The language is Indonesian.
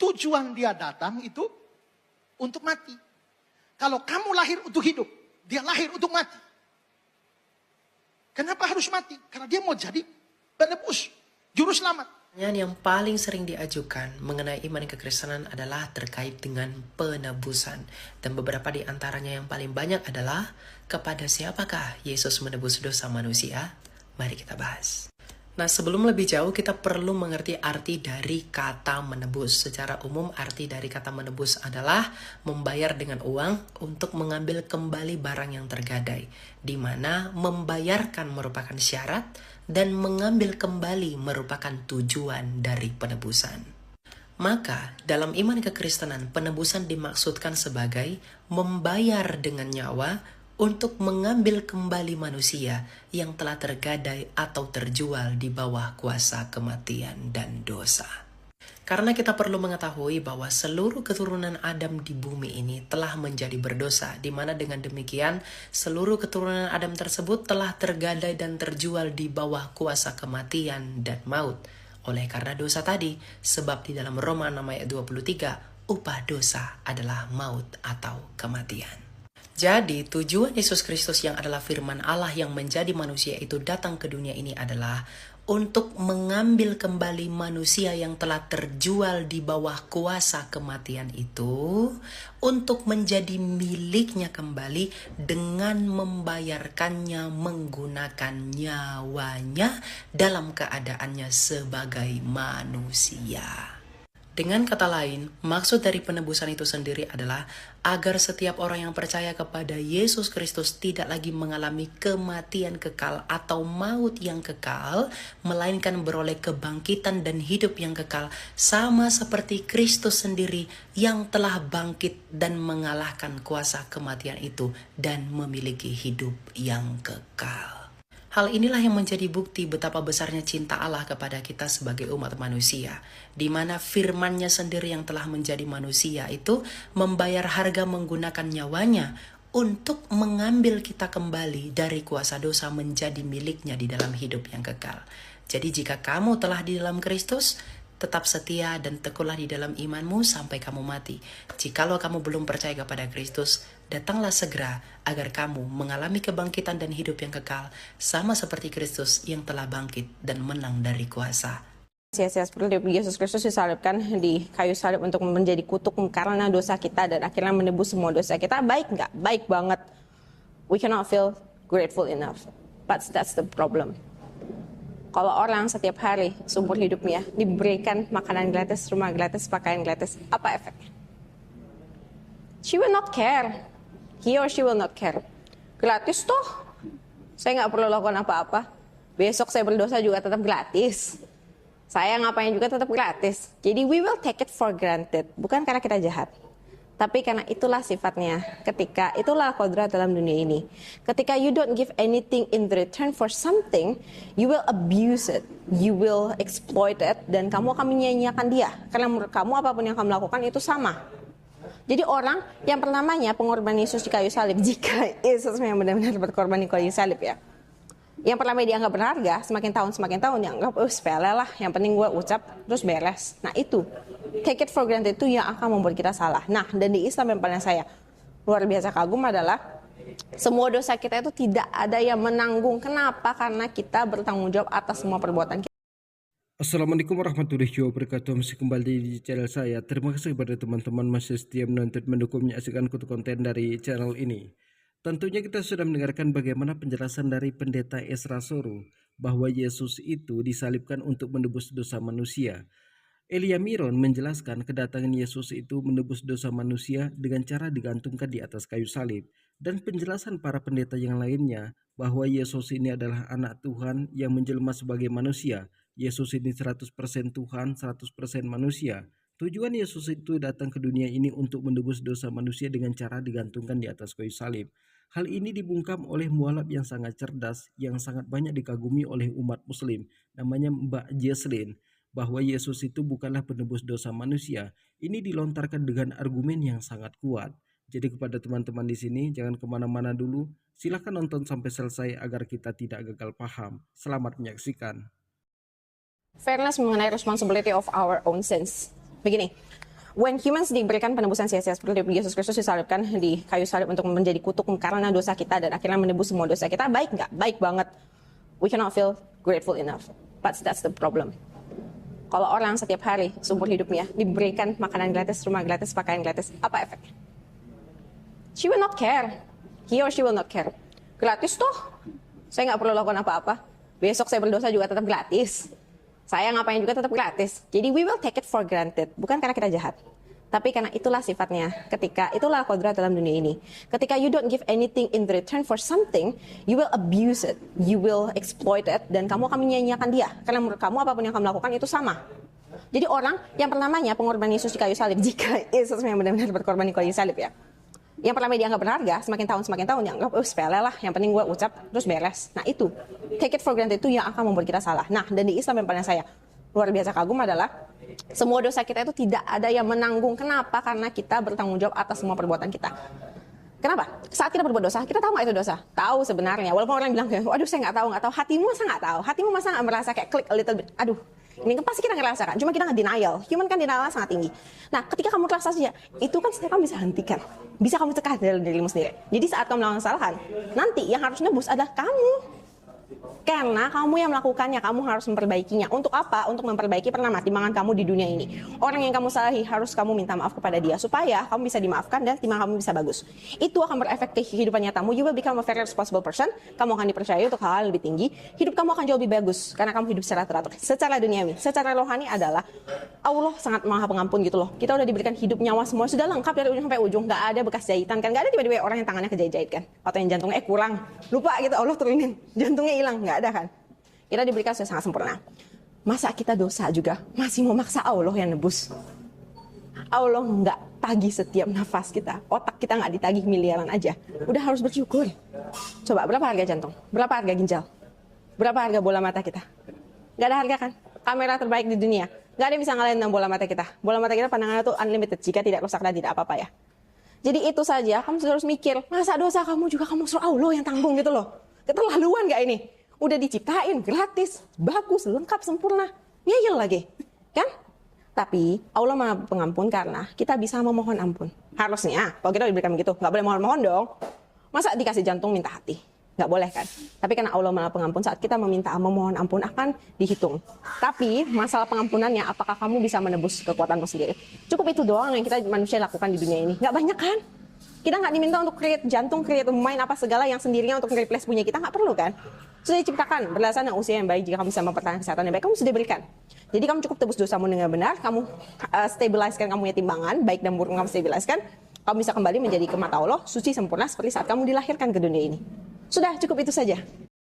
Tujuan dia datang itu untuk mati. Kalau kamu lahir untuk hidup, dia lahir untuk mati. Kenapa harus mati? Karena dia mau jadi penebus, juru selamat. Yang paling sering diajukan mengenai iman kekristenan adalah terkait dengan penebusan. Dan beberapa di antaranya yang paling banyak adalah, kepada siapakah Yesus menebus dosa manusia? Mari kita bahas. Nah, sebelum lebih jauh kita perlu mengerti arti dari kata menebus. Secara umum arti dari kata menebus adalah membayar dengan uang untuk mengambil kembali barang yang tergadai, di mana membayarkan merupakan syarat dan mengambil kembali merupakan tujuan dari penebusan. Maka, dalam iman kekristenan, penebusan dimaksudkan sebagai membayar dengan nyawa untuk mengambil kembali manusia yang telah tergadai atau terjual di bawah kuasa kematian dan dosa. Karena kita perlu mengetahui bahwa seluruh keturunan Adam di bumi ini telah menjadi berdosa, di mana dengan demikian seluruh keturunan Adam tersebut telah tergadai dan terjual di bawah kuasa kematian dan maut. Oleh karena dosa tadi, sebab di dalam Roma 6 ayat 23, upah dosa adalah maut atau kematian. Jadi, tujuan Yesus Kristus yang adalah firman Allah yang menjadi manusia itu datang ke dunia ini adalah untuk mengambil kembali manusia yang telah terjual di bawah kuasa kematian itu, untuk menjadi miliknya kembali dengan membayarkannya menggunakan nyawanya dalam keadaannya sebagai manusia. Dengan kata lain, maksud dari penebusan itu sendiri adalah agar setiap orang yang percaya kepada Yesus Kristus tidak lagi mengalami kematian kekal atau maut yang kekal, melainkan beroleh kebangkitan dan hidup yang kekal, sama seperti Kristus sendiri yang telah bangkit dan mengalahkan kuasa kematian itu dan memiliki hidup yang kekal. Hal inilah yang menjadi bukti betapa besarnya cinta Allah kepada kita sebagai umat manusia, di mana firman-Nya sendiri yang telah menjadi manusia itu membayar harga menggunakan nyawanya untuk mengambil kita kembali dari kuasa dosa menjadi miliknya di dalam hidup yang kekal. Jadi jika kamu telah di dalam Kristus, tetap setia dan tekunlah di dalam imanmu sampai kamu mati. Jikalau kamu belum percaya kepada Kristus, datanglah segera agar kamu mengalami kebangkitan dan hidup yang kekal, sama seperti Kristus yang telah bangkit dan menang dari kuasa. Sia-sia seperti Yesus Kristus disalibkan di kayu salib untuk menjadi kutuk karena dosa kita dan akhirnya menebus semua dosa kita. Baik nggak? Baik banget. We cannot feel grateful enough. But that's the problem. Kalau orang setiap hari seumur hidupnya diberikan makanan gratis, rumah gratis, pakaian gratis, apa efeknya? She will not care. He or she will not care. Gratis toh. Saya nggak perlu lakukan apa-apa. Besok saya berdosa juga tetap gratis. Saya ngapain juga tetap gratis. Jadi we will take it for granted. Bukan karena kita jahat. Tapi karena itulah sifatnya, ketika itulah kodrat dalam dunia ini. Ketika you don't give anything in return for something, you will abuse it, you will exploit it, dan kamu akan menyia-nyiakan dia. Karena menurut kamu apapun yang kamu lakukan itu sama. Jadi orang yang pertamanya pengorbanan Yesus di kayu salib, jika Yesus memang benar-benar berkorban di kayu salib ya. Yang pertama dianggap berharga, semakin tahun dianggap sepele lah, yang penting gue ucap terus beres. Nah itu, take it for granted itu yang akan membuat kita salah. Nah, dan di Islam yang paling saya luar biasa kagum adalah semua dosa kita itu tidak ada yang menanggung. Kenapa? Karena kita bertanggung jawab atas semua perbuatan kita. Assalamualaikum warahmatullahi wabarakatuh. Masih kembali di channel saya. Terima kasih kepada teman-teman masih setia menonton, mendukung, menyaksikan konten dari channel ini. Tentunya kita sudah mendengarkan bagaimana penjelasan dari Pendeta Ezra Soru bahwa Yesus itu disalibkan untuk menebus dosa manusia. Elia Miron menjelaskan kedatangan Yesus itu menebus dosa manusia dengan cara digantungkan di atas kayu salib. Dan penjelasan para pendeta yang lainnya bahwa Yesus ini adalah anak Tuhan yang menjelma sebagai manusia. Yesus ini 100% Tuhan, 100% manusia. Tujuan Yesus itu datang ke dunia ini untuk menebus dosa manusia dengan cara digantungkan di atas kayu salib. Hal ini dibungkam oleh mualaf yang sangat cerdas, yang sangat banyak dikagumi oleh umat muslim, namanya Mbak Jesslyn, bahwa Yesus itu bukanlah penebus dosa manusia. Ini dilontarkan dengan argumen yang sangat kuat. Jadi kepada teman-teman di sini, jangan kemana-mana dulu, silahkan nonton sampai selesai agar kita tidak gagal paham. Selamat menyaksikan. Fairness mengenai responsibility of our own sins. Begini, When humans diberikan penebusan sia-sia seperti Yesus Kristus disalibkan di kayu salib untuk menjadi kutuk karena dosa kita dan akhirnya menebus semua dosa kita, baik nggak? Baik banget. We cannot feel grateful enough. But that's the problem. Kalau orang setiap hari seumur hidupnya diberikan makanan gratis, rumah gratis, pakaian gratis, apa efeknya? She will not care. He or she will not care. Gratis toh. Saya nggak perlu lakukan apa-apa. Besok saya berdosa juga tetap gratis. Saya ngapain juga tetap gratis. Jadi we will take it for granted. Bukan karena kita jahat. Tapi karena itulah sifatnya. Itulah kodrat dalam dunia ini. Ketika you don't give anything in return for something, you will abuse it. You will exploit it. Dan kamu akan menyia-nyiakan dia. Karena menurut kamu apapun yang kamu lakukan itu sama. Jadi orang yang pertamanya pengorban Yesus di kayu salib. Jika Yesus yang benar-benar berkorban di kayu salib ya. Yang pertama dianggap berharga, semakin tahun dianggap sepele lah, yang penting gue ucap terus beres. Nah itu, take it for granted itu yang akan membuat kita salah. Nah, dan di Islam yang paling saya luar biasa kagum adalah semua dosa kita itu tidak ada yang menanggung. Kenapa? Karena kita bertanggung jawab atas semua perbuatan kita. Kenapa? Saat kita berbuat dosa, kita tahu nggak itu dosa? Tahu sebenarnya. Walaupun orang bilang kayak, waduh saya nggak tahu. Hatimu masa nggak tahu? Hatimu masa nggak merasa kayak klik a little bit? Aduh, ini kan pasti kita ngerasakan. Cuma kita nggak denial. Human kan denial sangat tinggi. Nah, ketika kamu rasa saja, itu kan kamu bisa hentikan. Bisa kamu tekan dalam dirimu sendiri. Jadi saat kamu melakukan kesalahan, nanti yang harus nebus adalah kamu. Karena kamu yang melakukannya, kamu harus memperbaikinya. Untuk apa? Untuk memperbaiki pertama timbangan kamu di dunia ini. Orang yang kamu salahi harus kamu minta maaf kepada dia supaya kamu bisa dimaafkan dan timbangan kamu bisa bagus. Itu akan berefek ke kehidupan nyatamu. You will become a very responsible person. Kamu akan dipercaya untuk hal lebih tinggi. Hidup kamu akan jauh lebih bagus karena kamu hidup secara teratur. Secara duniawi, secara rohani adalah Allah sangat maha pengampun gitu loh. Kita udah diberikan hidup nyawa semua sudah lengkap dari ujung sampai ujung. Gak ada bekas jahitan kan? Gak ada tiba-tiba orang yang tangannya kejahit-jahit kan? Atau yang jantungnya kurang. Lupa gitu Allah turunin. Jantungnya hilang. Gak ada kan? Kita diberikan sudah sangat sempurna. Masa kita dosa juga masih mau maksa Allah yang nebus? Allah nggak tagih setiap nafas kita. Otak kita nggak ditagih miliaran aja. Udah harus bersyukur. Coba berapa harga jantung? Berapa harga ginjal? Berapa harga bola mata kita? Nggak ada harga kan? Kamera terbaik di dunia. Nggak ada yang bisa ngalahin dengan bola mata kita. Bola mata kita pandangannya tuh unlimited. Jika tidak rusak dan tidak apa-apa ya. Jadi itu saja kamu harus mikir. Masa dosa kamu juga kamu suruh Allah yang tanggung gitu loh. Keterlaluan nggak ini? Udah diciptain, gratis, bagus, lengkap, sempurna. Ngeyel lagi, kan? Tapi Allah maha pengampun karena kita bisa memohon ampun. Harusnya, kalau kita diberikan begitu, nggak boleh mohon-mohon dong. Masa dikasih jantung minta hati? Nggak boleh kan? Tapi karena Allah maha pengampun, saat kita meminta memohon ampun akan dihitung. Tapi masalah pengampunannya, apakah kamu bisa menebus kekuatanmu sendiri? Cukup itu doang yang kita manusia lakukan di dunia ini. Nggak banyak kan? Kita nggak diminta untuk create jantung, create mind apa segala yang sendirinya untuk replace punya kita, nggak perlu kan? Sudah diciptakan berdasarkan usia yang baik. Jika kamu bisa mempertahankan kesehatan yang baik, kamu sudah diberikan. Jadi kamu cukup tebus dosamu dengan benar, kamu stabiliskan kamu punya timbangan, baik dan buruk kamu stabiliskan, kamu bisa kembali menjadi ke mata Allah, suci sempurna seperti saat kamu dilahirkan ke dunia ini. Sudah, cukup itu saja.